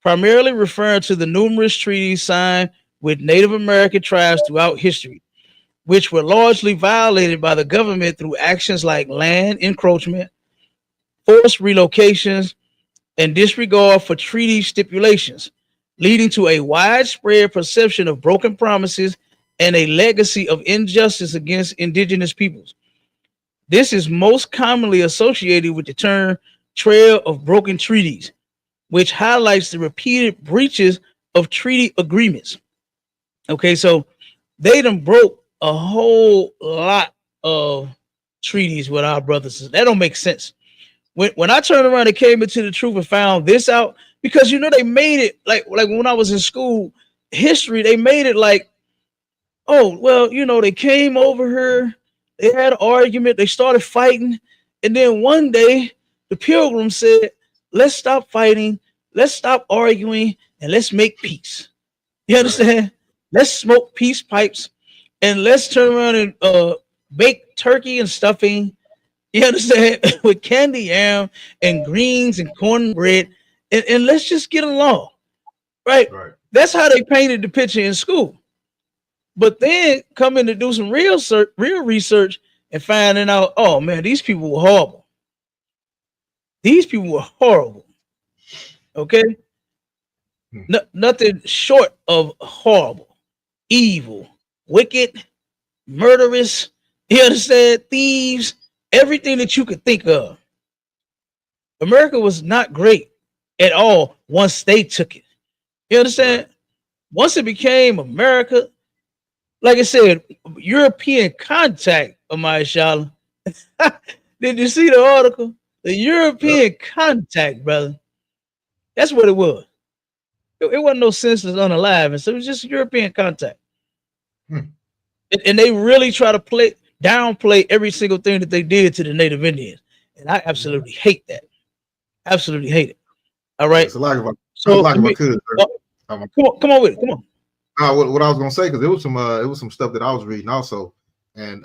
primarily referring to the numerous treaties signed with Native American tribes throughout history, which were largely violated by the government through actions like land encroachment, forced relocations, and disregard for treaty stipulations, leading to a widespread perception of broken promises and a legacy of injustice against indigenous peoples. This is most commonly associated with the term trail of broken treaties, which highlights the repeated breaches of treaty agreements. Okay, so they done broke a whole lot of treaties with our brothers. That don't make sense. When I turned around and came into the truth and found this out, because you know they made it like when I was in school history, they made it like, oh well, you know, they came over here, they had an argument, they started fighting, and then one day the Pilgrims said, "Let's stop fighting, let's stop arguing, and let's make peace." You understand? Right. Let's smoke peace pipes, and let's turn around and bake turkey and stuffing. You understand? With candy yam and greens and cornbread, and let's just get along, right? That's how they painted the picture in school. But then coming to do some real research and finding out, oh man, these people were horrible. These people were horrible. Okay, nothing short of horrible, evil, wicked, murderous. You understand? Thieves. Everything that you could think of. America was not great at all once they took it. You understand? Right. Once it became America, like I said, European contact, Amaya Shala. Did you see the article? The European contact, brother. That's what it was. It wasn't no senseless unalive, and so it was just European contact. And they really try to downplay every single thing that they did to the Native Indians, and I absolutely hate that. Absolutely hate it. All right. Come on with it. Come on. What I was gonna say, because it was some stuff that I was reading also, and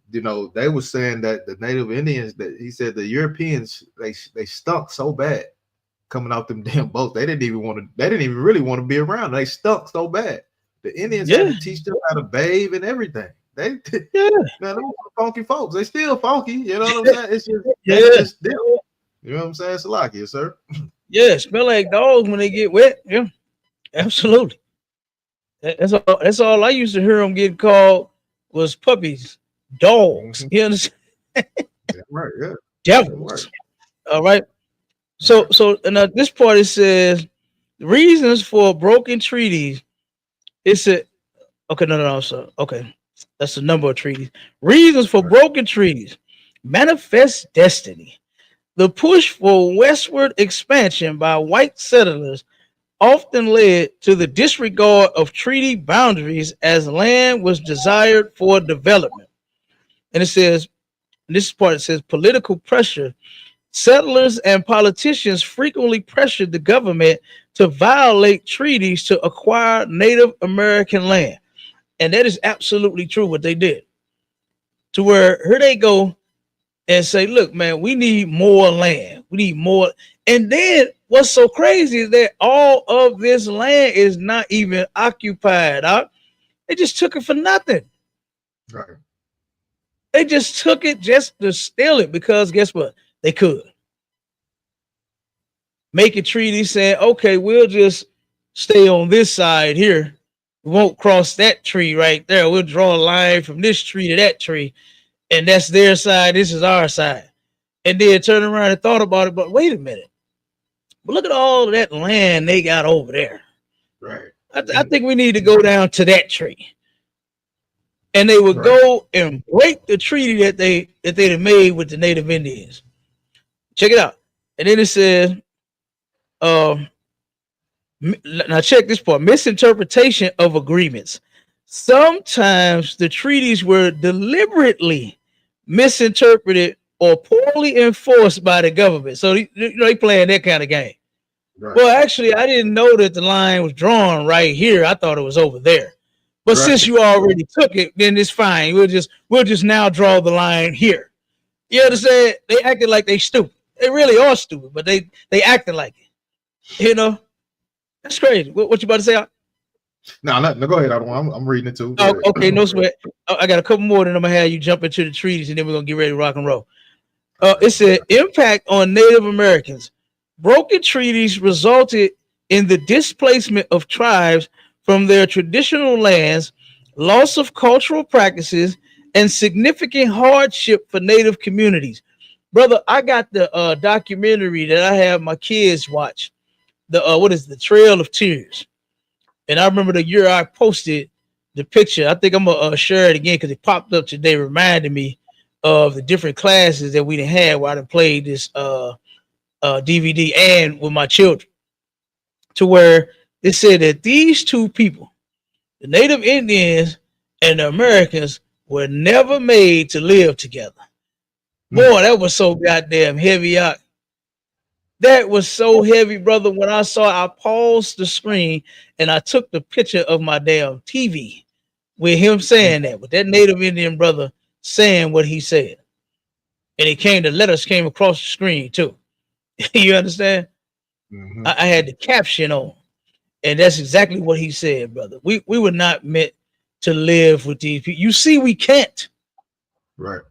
you know, they were saying that the Native Indians, that he said the Europeans, they stunk so bad coming out them damn boats. They didn't even really want to be around. They stunk so bad. The Indians had to teach them how to bathe and everything. Man, they were funky folks. They still funky. You know what I'm saying? It's just them. You know what I'm saying? It's like it, sir. Yeah, smell like dogs when they get wet. Yeah, absolutely. That's all I used to hear them get called. was puppies, dogs. You understand? Yeah, right. Yeah. Right. Devils. All right. So and this part it says reasons for broken treaties. It's a okay, no. So okay, that's the number of treaties. Reasons for Right. broken treaties: manifest destiny. The push for westward expansion by white settlers often led to the disregard of treaty boundaries as land was desired for development. And it says, this part it says political pressure. Settlers and politicians frequently pressured the government to violate treaties to acquire Native American land. And that is absolutely true what they did. To where here they go and say, look, man, we need more land. We need more. And then what's so crazy is that all of this land is not even occupied. They just took it for nothing. Right. They just took it just to steal it because guess what? They could. Make a treaty saying, okay, we'll just stay on this side here. We won't cross that tree right there. We'll draw a line from this tree to that tree. And that's their side. This is our side. And then turn around and thought about it. But wait a minute. But look at all of that land they got over there. Right. I think we need to go down to that tree. And they would Right. go and break the treaty that they'd have made with the Native Indians. Check it out. And then it says, now check this part: misinterpretation of agreements. Sometimes the treaties were deliberately misinterpreted or poorly enforced by the government. So they playing that kind of game. Right. Well, actually, I didn't know that the line was drawn right here. I thought it was over there. But Right. since you already took it, then it's fine. We'll just now draw the line here. You understand? They acted like they stupid. They really are stupid, but they acted like it. You know, that's crazy. What you about to say? No, go ahead. I'm reading it too. Go Oh, ahead. okay, no sweat. I got a couple more, then I'm gonna have you jump into the treaties, and then we're gonna get ready to rock and roll. It said impact on Native Americans. Broken treaties resulted in the displacement of tribes from their traditional lands, loss of cultural practices, and significant hardship for Native communities. Brother, I got the documentary that I have my kids watch. The what is the Trail of Tears? And I remember the year I posted the picture. I think I'm gonna share it again because it popped up today, reminding me of the different classes that we done had where I done played this DVD and with my children. To where it said that these two people, the Native Indians and the Americans, were never made to live together. Boy, that was so goddamn heavy out. That was so heavy, brother. When I saw, I paused the screen and I took the picture of my damn TV with him saying that, with that Native Indian brother saying what he said. And the letters came across the screen too. You understand? Mhm. I had the caption on, and that's exactly what he said, brother. We were not meant to live with these people. You see, we can't. Right.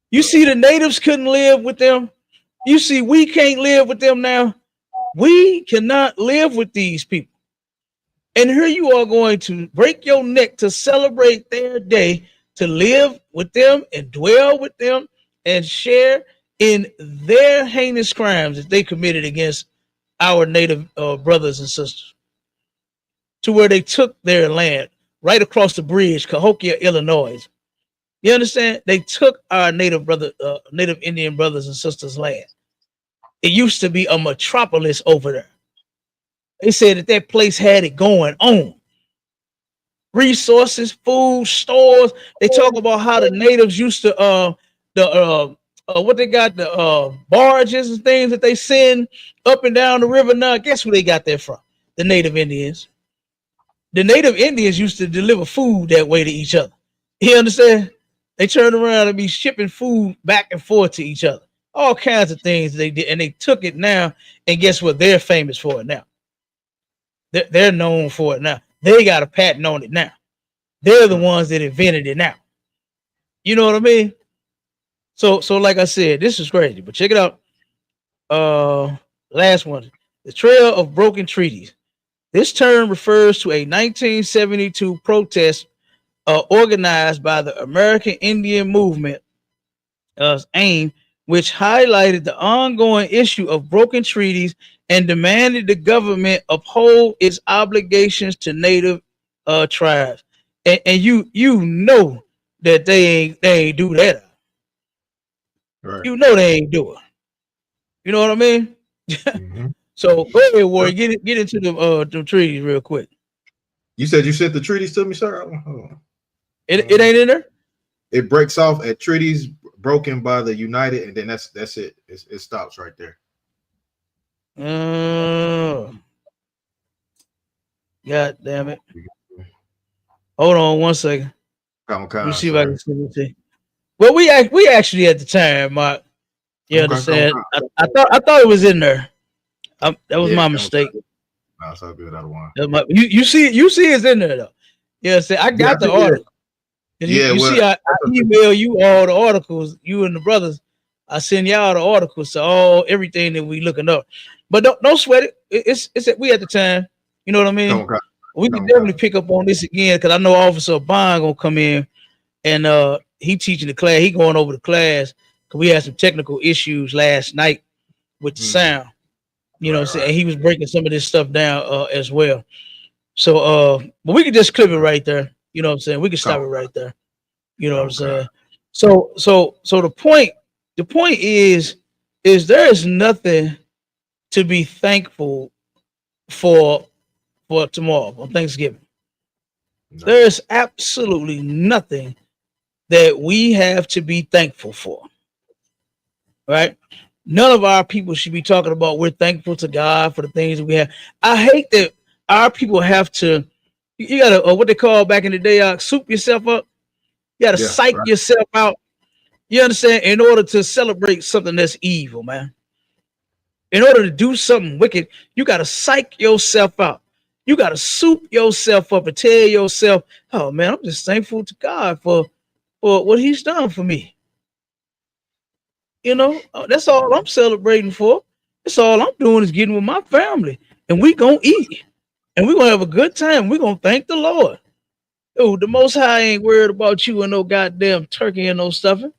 You see, the natives couldn't live with them. You see, we can't live with them now. We cannot live with these people. And here you are going to break your neck to celebrate their day, to live with them and dwell with them and share in their heinous crimes that they committed against our native brothers and sisters, to where they took their land right across the bridge, Cahokia, Illinois. You understand? They took our native Indian brothers and sisters' land. It used to be a metropolis over there. They said that place had it going on. Resources, food, stores. They talk about how the natives used to what they got, the barges and things that they send up and down the river. Now, guess where they got that from? The Native Indians. The Native Indians used to deliver food that way to each other. You understand? They turned around and be shipping food back and forth to each other. All kinds of things they did, and they took it now. And guess what? They're famous for it now. They're known for it now. They got a patent on it now. They're the ones that invented it now. You know what I mean? So like I said, this is crazy. But check it out. Last one. The Trail of Broken Treaties. This term refers to a 1972 protest organized by the American Indian Movement, AIM, which highlighted the ongoing issue of broken treaties and demanded the government uphold its obligations to native tribes. And you know that they ain't do that. Right. You know they ain't do it. You know what I mean? Mm-hmm. So go ahead, Warren. Get into the treaties real quick. You said you sent the treaties to me, sir. It ain't in there. It breaks off at treaties broken by the United, and then that's it. It stops right there. God damn it! Hold on one second. Let me see if I can see it. Well, we actually at the time, Mark. You understand? I thought it was in there. That was my mistake. No, it's all good. Out of one. You see it's in there though. Yeah, I got the article. You see, I email you all the articles. You and the brothers, I send y'all the articles to everything that we looking up. But don't sweat it. It's we at the time. You know what I mean? We can definitely pick up on this again because I know Officer Bond gonna come in and he teaching the class. He going over the class because we had some technical issues last night with the sound. You know what I'm saying? He was breaking some of this stuff down as well. So but we could just clip it right there. You know what I'm saying? We could stop it right there. You know what I'm saying? So the point is there is nothing to be thankful for tomorrow on Thanksgiving. No. There is absolutely nothing that we have to be thankful for. Right? None of our people should be talking about we're thankful to God for the things that we have. I hate that our people have to, you gotta what they call back in the day, soup yourself up. You gotta psych yourself out. You understand? In order to celebrate something that's evil, man. In order to do something wicked, you gotta psych yourself out. You gotta soup yourself up and tell yourself, "Oh man, I'm just thankful to God for what He's done for me." You know, that's all I'm celebrating for. That's all I'm doing is getting with my family, and we gonna eat, and we gonna have a good time. We gonna thank the Lord. Oh, the Most High ain't worried about you and no goddamn turkey and no stuffing.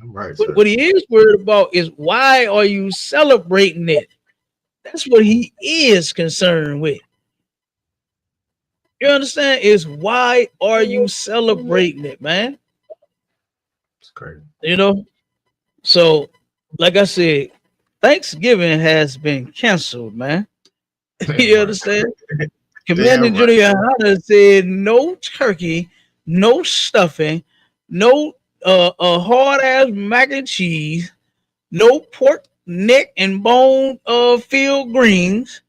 Right. What He is worried about is why are you celebrating it? That's what He is concerned with. You understand? Is why are you celebrating it, man? It's crazy. You know. So, like I said, Thanksgiving has been canceled, man. You understand? Commander General YAHANNA said no turkey, no stuffing, no hard ass mac and cheese, no pork neck and bone field greens.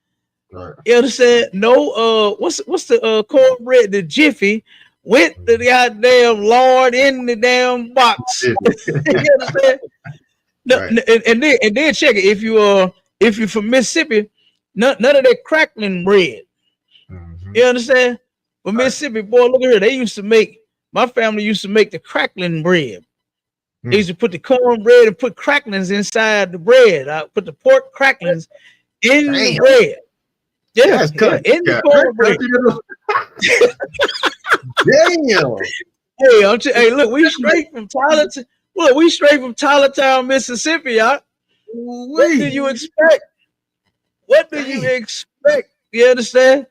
Right. You understand? No what's the cornbread, the Jiffy with the goddamn lard in the damn box. You understand? No, right. and then check it. If you're from Mississippi, none of that crackling bread. Mm-hmm. You understand? But Mississippi, boy, look at here. My family used to make the crackling bread. They used to put the cornbread and put cracklings inside the bread. I put the pork cracklings in the bread. Yeah, in the cornbread. Damn. Hey, look, we straight from Tyler. We straight from Tylertown, Mississippi, y'all. What do you expect? What do you expect? You understand?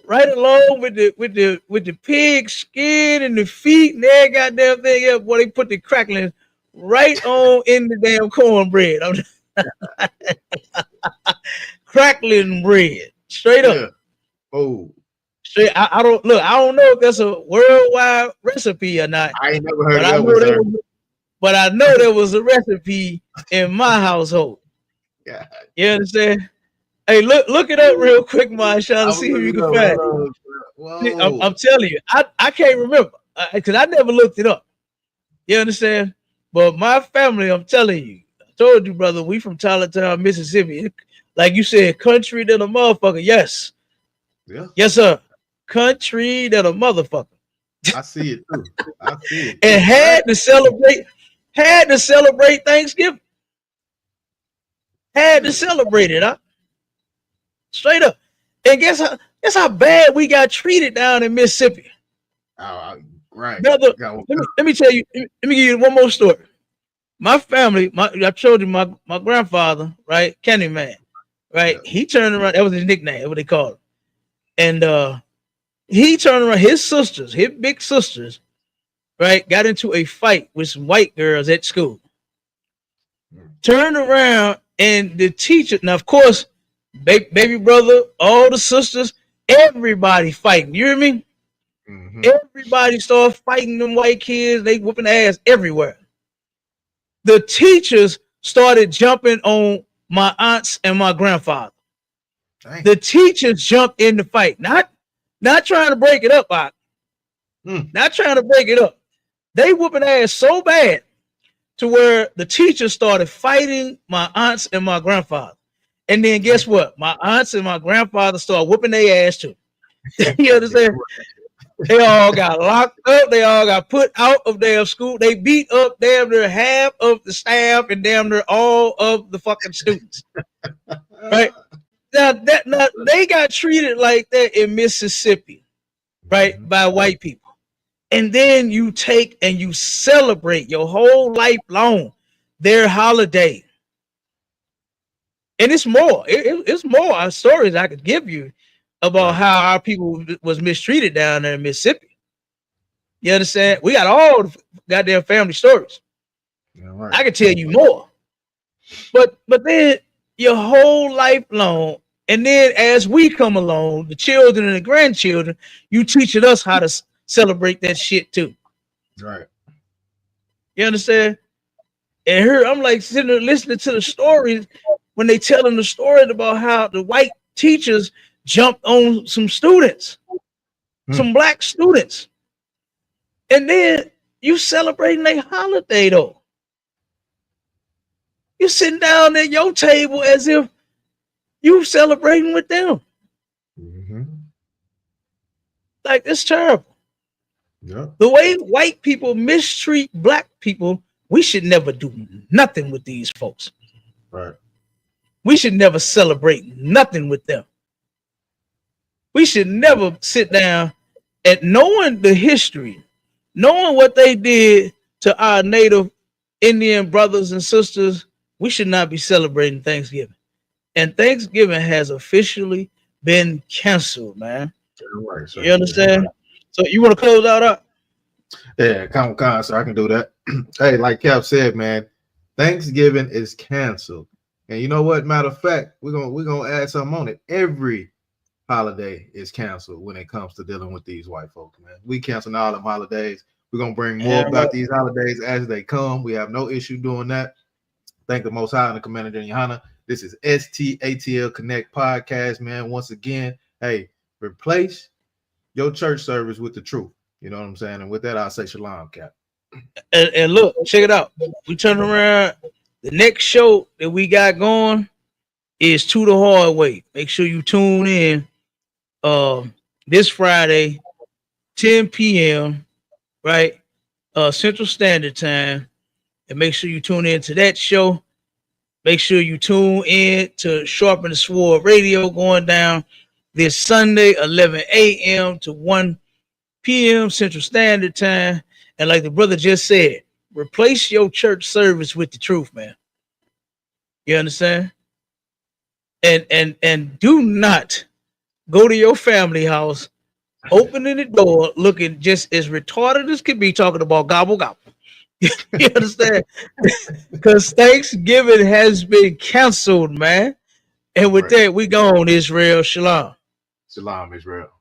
Right along with the pig skin and the feet and that goddamn thing up, boy, they put the crackling right on in the damn cornbread. Crackling bread, straight up. Oh, straight. I don't know if that's a worldwide recipe or not. I ain't never heard of that. But I know there was a recipe in my household. Yeah, you understand? Hey, look it up real quick, Marshawn, to see if you can find it. I'm telling you, I can't remember because I never looked it up. You understand? But my family, I'm telling you, I told you, brother, we from Tylertown, Mississippi. Like you said, country than a motherfucker. Yes. Yeah. Yes, sir. Country than a motherfucker. I see it too. I see it. And had to celebrate Thanksgiving. Had to celebrate it, huh? Straight up. And guess how bad we got treated down in Mississippi. Right. Brother, let me tell you, let me give you one more story. My family, I told you my grandfather, right? Candyman, right? Yeah. He turned around, that was his nickname, what they called him. And he turned around, his sisters, his big sisters, right, got into a fight with some white girls at school. Turned around and the teacher, now of course, baby brother, all the sisters, everybody fighting. You hear me? Mm-hmm. Everybody started fighting them white kids. They whooping ass everywhere. The teachers started jumping on my aunts and my grandfather. Dang. The teachers jumped in the fight, not trying to break it up, not trying to break it up. They whooping ass so bad to where the teachers started fighting my aunts and my grandfather. And then guess what? My aunts and my grandfather started whooping their ass too. You understand? They all got locked up. They all got put out of their school. They beat up damn near half of the staff and damn near all of the fucking students. Right? Now they got treated like that in Mississippi, right? Mm-hmm. By white people. And then you take and you celebrate your whole life long their holiday. And it's more. It's more stories I could give you about how our people was mistreated down there in Mississippi. You understand? We got all the goddamn family stories. Yeah, right. I could tell you more. But then your whole life long, and then as we come along, the children and the grandchildren, you teaching us how to celebrate that shit too. Right. You understand? And here I'm like sitting there listening to the stories when they telling the story about how the white teachers jumped on some students, some black students. And then you celebrating a holiday though. You sitting down at your table as if you celebrating with them. Mm-hmm. Like it's terrible. Yep. The way white people mistreat black people, we should never do nothing with these folks. Right. We should never celebrate nothing with them. We should never sit down and knowing the history, knowing what they did to our native Indian brothers and sisters, we should not be celebrating Thanksgiving. And Thanksgiving has officially been canceled, man. Right, so you understand? Right. So you want to close out up? Yeah, come, so I can do that. Hey, like Cap said, man, Thanksgiving is canceled. And you know what? Matter of fact, we're gonna add something on it. Every holiday is canceled when it comes to dealing with these white folks, man. We canceling all them holidays. We're gonna bring more about these holidays as they come. We have no issue doing that. Thank the Most High and the Commander in YAHANNA. This is STATL Connect Podcast, man. Once again, hey, replace your church service with the truth. You know what I'm saying? And with that, I'll say shalom, Cap. And look, check it out. We turn around. The next show that we got going is To the Hard Way. Make sure you tune in this Friday, 10 p.m., right? Central Standard Time. And make sure you tune in to that show. Make sure you tune in to Sharpen the Sword Radio going down this Sunday, 11 a.m. to 1 p.m. Central Standard Time. And like the brother just said, replace your church service with the truth, man. You understand? And do not go to your family house, opening the door, looking just as retarded as could be, talking about gobble gobble. You understand? Because Thanksgiving has been canceled, man. And with that, we gone, Israel. Shalom. Shalom, Israel.